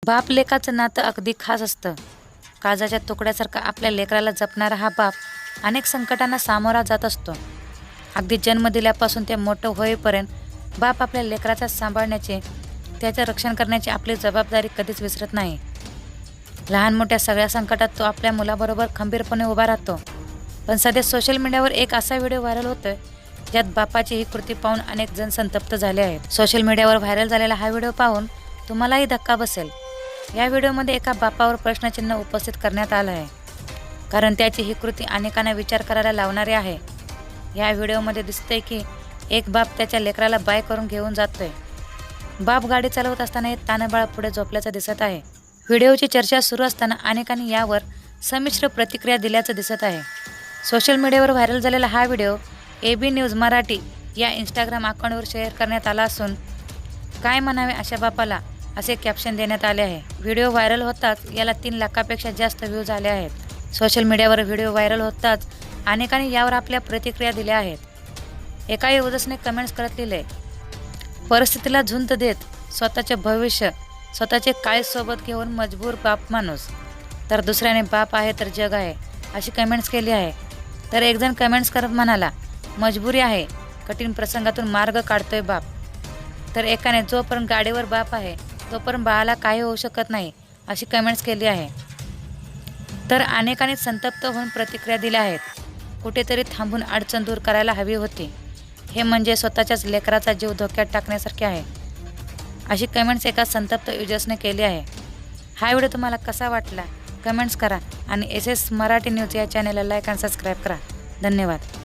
बाप लेकाचं नातं अगदी खास असतं. काळजाच्या तुकड्यासारखा आपल्या लेकराला जपणारा हा बाप अनेक संकटांना सामोरा जात असतो. अगदी जन्म दिल्यापासून ते मोठं होईपर्यंत बाप आपल्या लेकराचा सांभाळण्याचे, त्याचं रक्षण करण्याची आपली जबाबदारी कधीच विसरत नाही. लहान मोठ्या सगळ्या संकटात तो आपल्या मुलाबरोबर खंबीरपणे उभा राहतो. पण सध्या सोशल मीडियावर एक असा व्हिडिओ व्हायरल होतोय ज्यात बापाची ही कृती पाहून अनेक जण संतप्त झाले आहेत. सोशल मीडियावर व्हायरल झालेला हा व्हिडिओ पाहून तुम्हालाही धक्का बसेल. या व्हिडिओमध्ये एका बापावर प्रश्नचिन्ह उपस्थित करण्यात आलं आहे, कारण त्याची ही कृती अनेकांना विचार करायला लावणारी आहे. या व्हिडिओमध्ये दिसतंय की एक बाप त्याच्या लेकराला बाय करून घेऊन जातोय. बाप गाडी चालवत असताना तानबाळ पुढे झोपल्याचं दिसत आहे. व्हिडिओची चर्चा सुरू असताना अनेकांनी यावर संमिश्र प्रतिक्रिया दिल्याचं दिसत आहे. सोशल मीडियावर व्हायरल झालेला हा व्हिडिओ AB न्यूज मराठी या इंस्टाग्राम अकाउंटवर शेअर करण्यात आला असून काय म्हणावे अशा बापाला असे कॅप्शन देण्यात आले आहे. व्हिडिओ व्हायरल होताच याला 3 लाखापेक्षा जास्त व्ह्यूज आले आहेत. सोशल मीडियावर व्हिडिओ व्हायरल होताच अनेकांनी यावर आपल्या प्रतिक्रिया दिल्या आहेत. एका युजर्सने कमेंट्स करत लिहिले, परिस्थितीला झुंज देत स्वतःचे भविष्य स्वतःचे काळीज सोबत घेऊन मजबूर बाप माणूस. तर दुसऱ्याने बाप आहे तर जग आहे अशी कमेंट्स केली आहे. तर एक जण कमेंट्स करत म्हणाला, मजबुरी आहे, कठीण प्रसंगातून मार्ग काढतोय बाप. तर एकाने जोपर्यंत गाडीवर बाप आहे तोपर्यंत बाळाला काही होऊ शकत नाही अशी कमेंट्स केली आहे. तर अनेकांनी संतप्त होऊन प्रतिक्रिया दिल्या आहेत. कुठेतरी थांबून अडचण दूर करायला हवी होती. हे म्हणजे स्वतःच्याच लेकराचा जीव धोक्यात टाकण्यासारखे आहे अशी कमेंट्स एका संतप्त युजर्सने केली आहे. हा व्हिडिओ तुम्हाला कसा वाटला कमेंट्स करा आणि SS मराठी न्यूज या चॅनेलला लाईक आणि सबस्क्राईब करा. धन्यवाद.